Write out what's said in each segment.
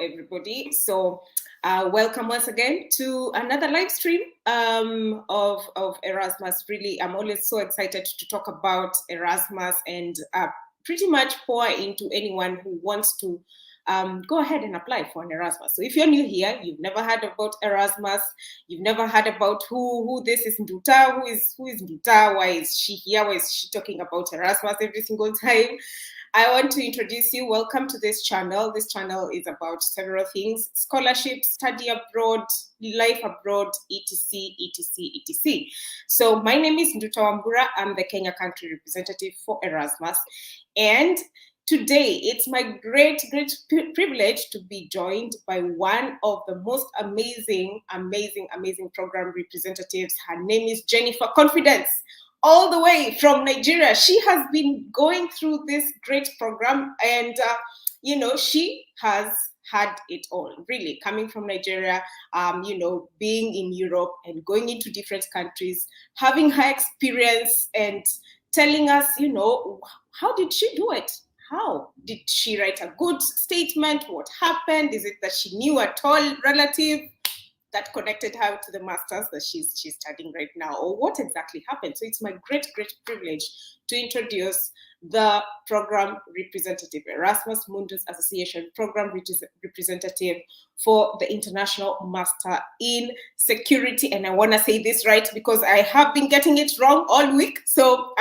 everybody. So, welcome once again to another live stream of Erasmus. Really, I'm always so excited to talk about Erasmus and pretty much pour into anyone who wants to go ahead and apply for an Erasmus. So if you're new here, you've never heard about Erasmus, you've never heard about who this is Nduta, who is Nduta, why is she here, why is she talking about Erasmus every single time? I want to introduce you. Welcome to this channel. This channel is about several things: scholarship, study abroad, life abroad, etc, etc, etc. So my name is Nduta Wambura. I'm the Kenya country representative for Erasmus. And today, it's my great privilege to be joined by one of the most amazing program representatives. Her name is Jennifer Confidence, all the way from Nigeria. She has been going through this great program and, she has had it all, really, coming from Nigeria, being in Europe and going into different countries, having her experience and telling us, how did she do it? How did she write a good statement? What happened? Is it that she knew a tall relative that connected her to the masters that she's studying right now, or what exactly happened? So it's my great privilege to introduce the program representative, Erasmus Mundus Association program representative for the International Master in Security. And I want to say this right because I have been getting it wrong all week. So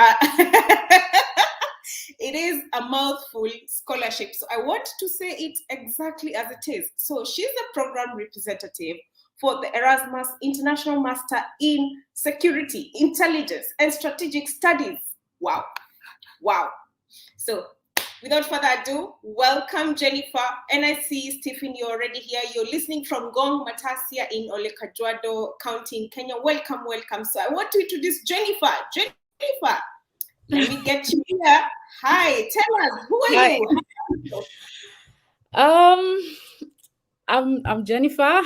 it is a mouthful, scholarship. So I want to say it exactly as it is. So she's the program representative for the Erasmus International Master in Security, Intelligence, and Strategic Studies. Wow. So without further ado, welcome, Jennifer. And I see, Stephen, you're already here. You're listening from Gong Matasia in Olekajwado County in Kenya. Welcome. So I want to introduce Jennifer. Let me get you here. Hi, tell us, who are you? I'm Jennifer.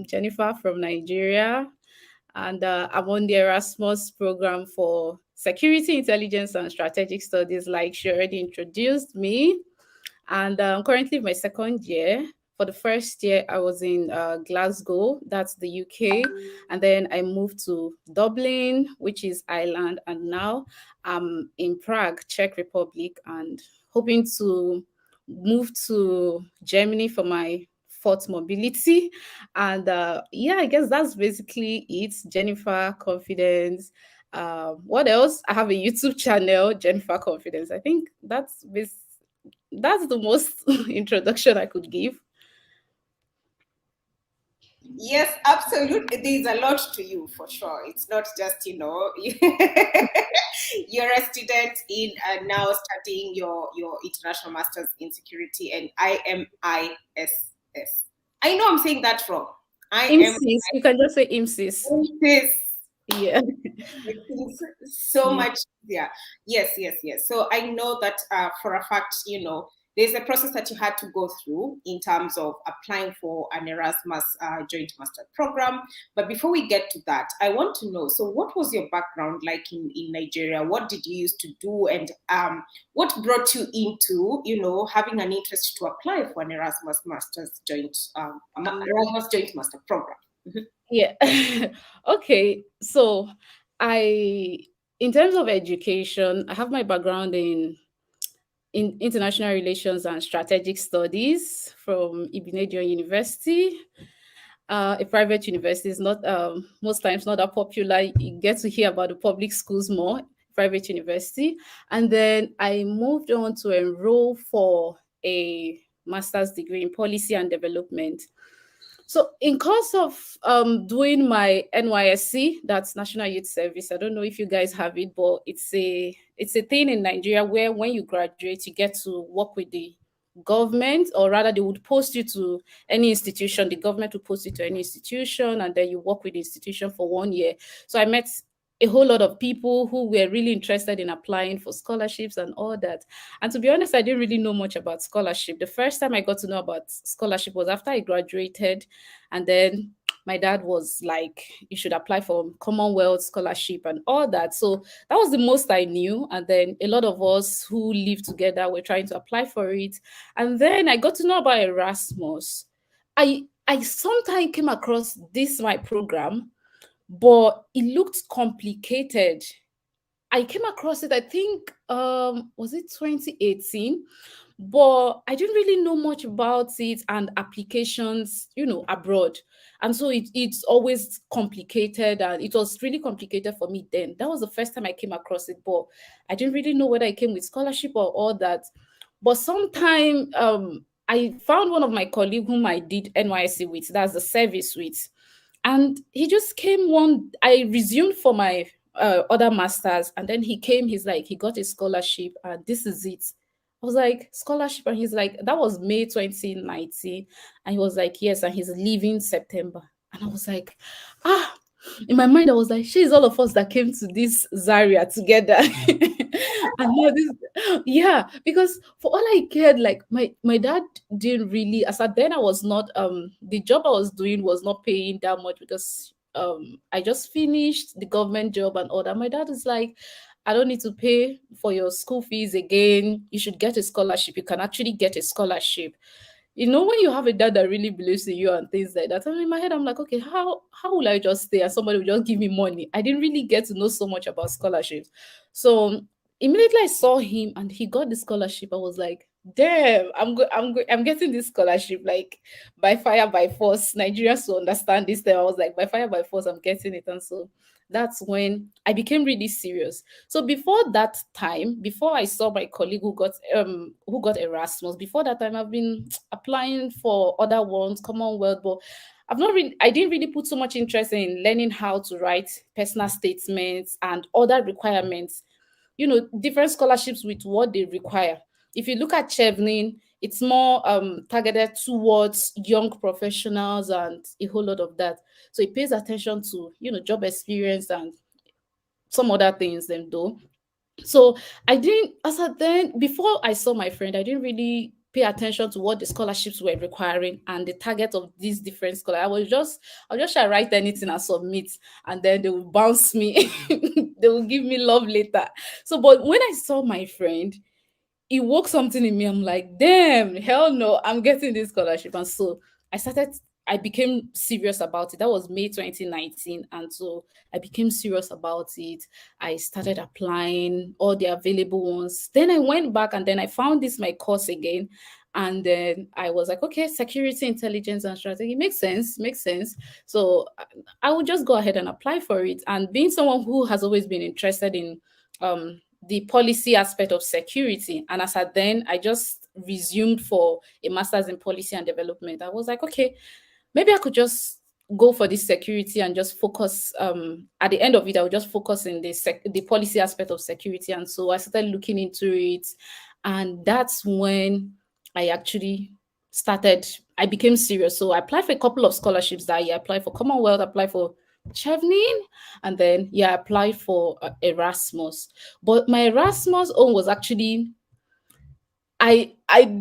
Jennifer from Nigeria, and I'm on the Erasmus program for Security, Intelligence, and Strategic Studies, like she already introduced me. And currently my second year. For the first year, I was in Glasgow, that's the UK, and then I moved to Dublin, which is Ireland, and now I'm in Prague, Czech Republic, and hoping to move to Germany for my fourth mobility. And I guess that's basically it. Jennifer Confidence. What else? I have a YouTube channel, Jennifer Confidence. I think that's the most introduction I could give. Yes, absolutely. There's a lot to you for sure. It's not just, you're a student in now studying your international masters in security and IMISS. I know I'm saying that wrong. IMSIS. You can just say IMSIS. Yeah. So much. Yeah. Yes. So I know that for a fact, there's a process that you had to go through in terms of applying for an Erasmus joint master program. But before we get to that, I want to know, so what was your background like in Nigeria? What did you used to do? And what brought you into, having an interest to apply for an Erasmus joint master program? Mm-hmm. Yeah. Okay. So in terms of education, I have my background in international relations and strategic studies from Ibinedion University, a private university. Is not most times not that popular. You get to hear about the public schools more. Private university, and then I moved on to enroll for a master's degree in policy and development. So in course of doing my NYSC, that's National Youth Service, I don't know if you guys have it, but it's a thing in Nigeria where when you graduate, you get to work with the government, or rather they would post you to any institution. The government would post you to any institution, and then you work with the institution for 1 year. So I met a whole lot of people who were really interested in applying for scholarships and all that. And to be honest, I didn't really know much about scholarship. The first time I got to know about scholarship was after I graduated. And then my dad was like, you should apply for Commonwealth scholarship and all that. So that was the most I knew. And then a lot of us who live together were trying to apply for it. And then I got to know about Erasmus. I sometimes came across this my program, but it looked complicated. I came across it, I think, was it 2018? But I didn't really know much about it and applications, abroad. And so it's always complicated, and it was really complicated for me then. That was the first time I came across it, but I didn't really know whether it came with scholarship or all that. But sometime I found one of my colleagues whom I did NYC with, that's the service with. And he just came I resumed for my other masters, and then he came, he's like, he got a scholarship, and this is it. I was like, scholarship? And he's like, that was May 2019. And he was like, yes, and he's leaving September. And I was like, ah, in my mind, I was like, she's all of us that came to this Zaria together. And now this, yeah, because for all I cared, like my dad didn't really, as at then I was not, the job I was doing was not paying that much, because I just finished the government job and all that. My dad is like, I don't need to pay for your school fees again. You should get a scholarship. You can actually get a scholarship. When you have a dad that really believes in you and things like that. In my head, I'm like, okay, how will I just stay and somebody will just give me money? I didn't really get to know so much about scholarships. So immediately I saw him and he got the scholarship. I was like, damn, I'm getting this scholarship, like, by fire by force. Nigerians to understand this thing. I was like, by fire by force, I'm getting it. And so that's when I became really serious. So before that time, before I saw my colleague who got Erasmus, before that time I've been applying for other ones, Commonwealth, but I didn't really put so much interest in learning how to write personal statements and other requirements, different scholarships with what they require. If you look at Chevening, it's more targeted towards young professionals and a whole lot of that. So it pays attention to, job experience and some other things then though. So I didn't, as at then, before I saw my friend, I didn't really pay attention to what the scholarships were requiring and the target of these different scholars. I'll just try to write anything and submit, and then they will bounce me. They will give me love later. So, but when I saw my friend, it woke something in me. I'm like, damn, hell no, I'm getting this scholarship. And so I became serious about it. That was May 2019. And so I became serious about it. I started applying all the available ones. Then I went back and then I found this my course again. And then I was like, okay, security, intelligence, and strategy makes sense. So I would just go ahead and apply for it. And being someone who has always been interested in the policy aspect of security. And as at then, I just resumed for a master's in policy and development. I was like, okay, maybe I could just go for this security and just focus. At the end of it, I would just focus in the policy aspect of security. And so I started looking into it, and that's when I actually I became serious. So I applied for a couple of scholarships that year. I applied for Commonwealth, applied for Chevening, and then I applied for Erasmus. But my Erasmus own was actually, I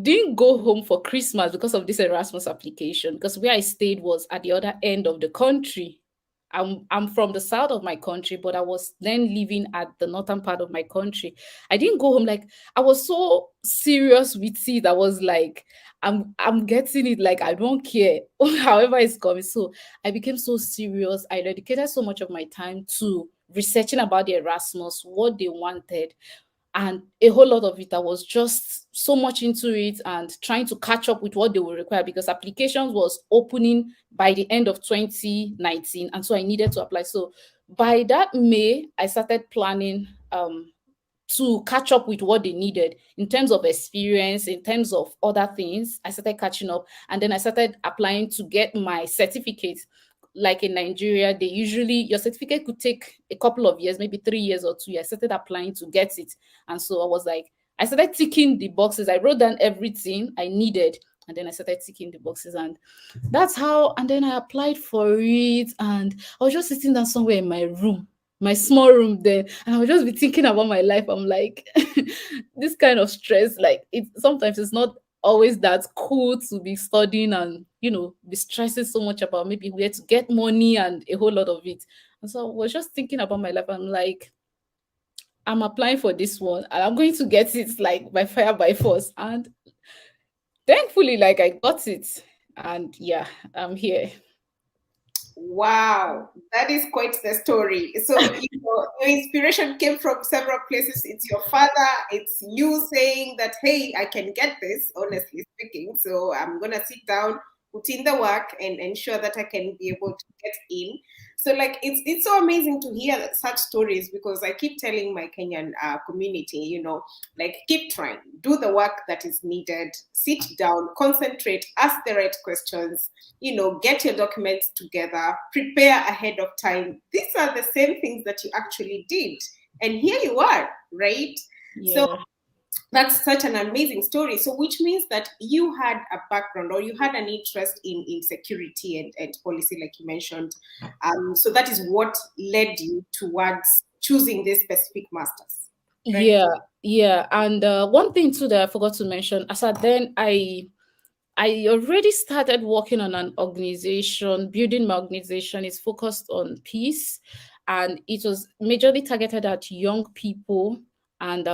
didn't go home for Christmas because of this Erasmus application, because where I stayed was at the other end of the country. I'm from the south of my country, but I was then living at the northern part of my country. I didn't go home, like, I was so serious with it. I was like, I'm getting it, like, I don't care however it's coming. So I became so serious. I dedicated so much of my time to researching about the Erasmus, what they wanted, and a whole lot of it, I was just so much into it and trying to catch up with what they will require, because applications was opening by the end of 2019, and so I needed to apply. So by that May, I started planning to catch up with what they needed in terms of experience, in terms of other things. I started catching up, and then I started applying to get my certificate. Like in Nigeria, they usually, your certificate could take a couple of years, maybe 3 years or 2 years. I started applying to get it. And so I was like, I started ticking the boxes. I wrote down everything I needed, and then I started ticking the boxes. And that's how, and then I applied for it. And I was just sitting down somewhere in my room. my small room there, and I would just be thinking about my life. I'm like, this kind of stress, like it sometimes it's not always that cool to be studying and be stressing so much about maybe where to get money and a whole lot of it. And so I was just thinking about my life. I'm like, I'm applying for this one and I'm going to get it like by fire by force. And thankfully, like I got it. And yeah, I'm here. Wow, that is quite the story. So, your inspiration came from several places. It's your father, it's you saying that, hey, I can get this, honestly speaking. So, I'm going to sit down, put in the work, and ensure that I can be able to get in. So, like, it's so amazing to hear such stories because I keep telling my Kenyan community, like, keep trying, do the work that is needed, sit down, concentrate, ask the right questions, get your documents together, prepare ahead of time. These are the same things that you actually did. And here you are, right? So Yeah. that's such an amazing story. So, which means that you had a background or you had an interest in security and policy, like you mentioned. So, that is what led you towards choosing this specific master's, right? Yeah, yeah. And one thing too that I forgot to mention, as at then I already started working on an organization, building my organization is focused on peace, and it was majorly targeted at young people and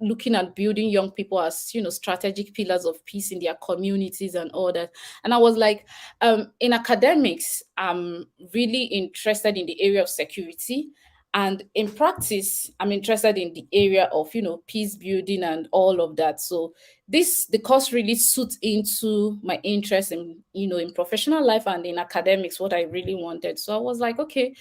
looking at building young people as strategic pillars of peace in their communities and all that. And I was like, in academics, I'm really interested in the area of security, and in practice, I'm interested in the area of peace building and all of that. So the course really suits into my interest in professional life and in academics, what I really wanted. So I was like, okay,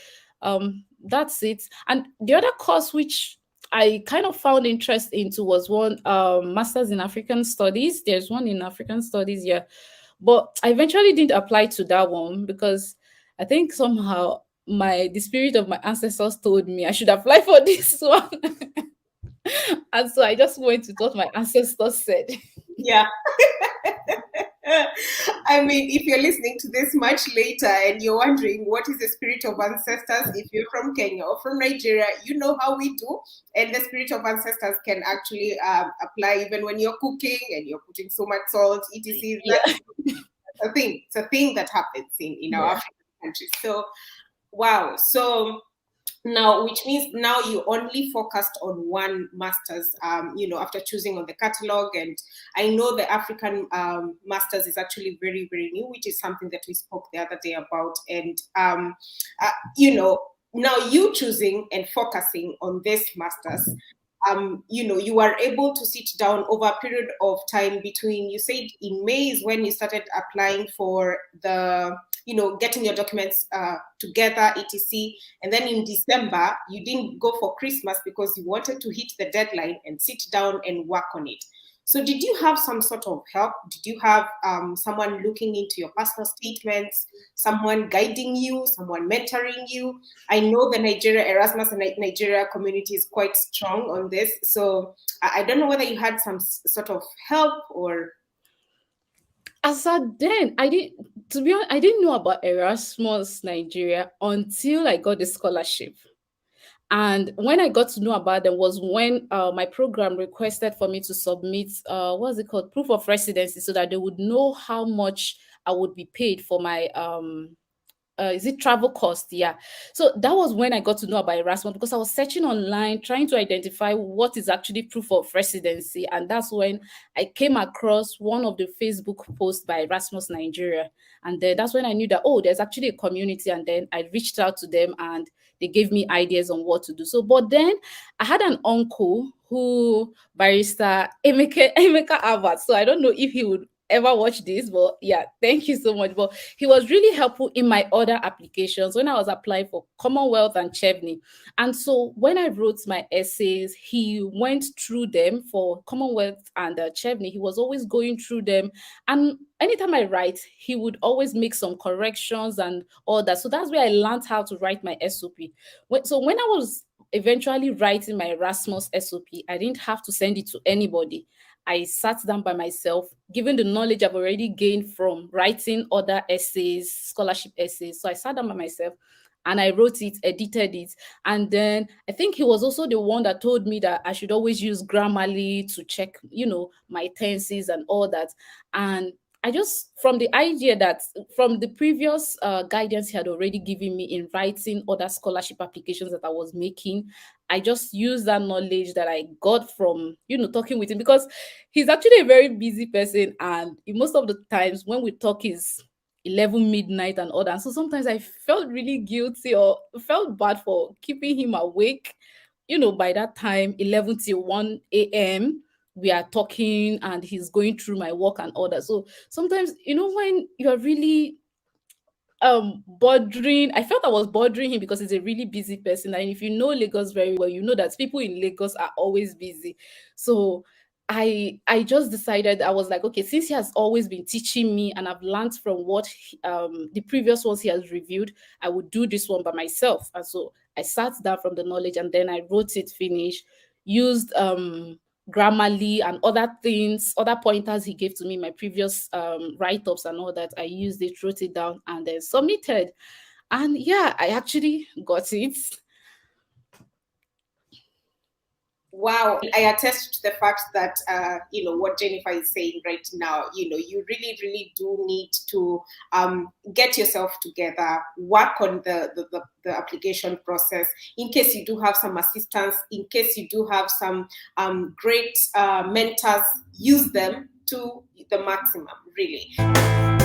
that's it. And the other course which I kind of found interest into was one masters in African studies. There's one in African studies, yeah, but I eventually didn't apply to that one because I think somehow the spirit of my ancestors told me I should apply for this one. And so I just went with what my ancestors said. Yeah. I mean, if you're listening to this much later and you're wondering what is the spirit of ancestors, if you're from Kenya or from Nigeria, you know how we do. And the spirit of ancestors can actually apply even when you're cooking and you're putting so much salt, etc. Yeah. That's a thing. It's a thing that happens in our Yeah. African countries. So, wow. So, now which means now you only focused on one master's after choosing on the catalog. And I know the African master's is actually very, very new, which is something that we spoke the other day about. And uh, you know now you choosing and focusing on this master's, you are able to sit down over a period of time between, you said in May is when you started applying for the, getting your documents together, etc. And then in December, you didn't go for Christmas because you wanted to hit the deadline and sit down and work on it. So, did you have some sort of help? Did you have someone looking into your personal statements, someone guiding you, someone mentoring you? I know the Nigeria Erasmus and Nigeria community is quite strong on this. So, I don't know whether you had some sort of help or. As at then, I didn't, to be honest, I didn't know about Erasmus Nigeria until I got the scholarship. And when I got to know about them was when my program requested for me to submit, what's it called, proof of residency, so that they would know how much I would be paid for my is it travel cost? Yeah. So that was when I got to know about Erasmus because I was searching online trying to identify what is actually proof of residency. And that's when I came across one of the Facebook posts by Erasmus Nigeria. And then that's when I knew that, oh, there's actually a community. And then I reached out to them and they gave me ideas on what to do. So, but then I had an uncle who barrister Emeka Albert. So I don't know if he would ever watch this, but yeah, thank you so much. But he was really helpful in my other applications when I was applying for Commonwealth and Chevney. And so when I wrote my essays, he went through them for Commonwealth and Chevney. He was always going through them. And anytime I write, he would always make some corrections and all that. So that's where I learned how to write my SOP. So when I was eventually writing my Erasmus SOP, I didn't have to send it to anybody. I sat down by myself, given the knowledge I've already gained from writing other essays, scholarship essays. So I sat down by myself and I wrote it, edited it. And then I think he was also the one that told me that I should always use Grammarly to check, my tenses and all that. And I just, from the idea that from the previous guidance he had already given me in writing other scholarship applications that I was making, I just used that knowledge that I got from, talking with him, because he's actually a very busy person. And most of the times when we talk is 11 midnight and all that. So sometimes I felt really guilty or felt bad for keeping him awake. By that time, 11 till 1 a.m., we are talking and he's going through my work and all that. So sometimes, when you're really bothering, I felt I was bothering him because he's a really busy person. And if you know Lagos very well, you know that people in Lagos are always busy. So I just decided, I was like, okay, since he has always been teaching me and I've learned from what the previous ones he has reviewed, I would do this one by myself. And so I sat down from the knowledge and then I wrote it, finish, used Grammarly and other things, other pointers he gave to me, my previous write-ups and all that. I used it, wrote it down, and then submitted. And yeah, I actually got it. Wow, I attest to the fact that what Jennifer is saying right now. You really, really do need to get yourself together, work on the application process. In case you do have some assistance, in case you do have some great mentors, use them to the maximum. Really.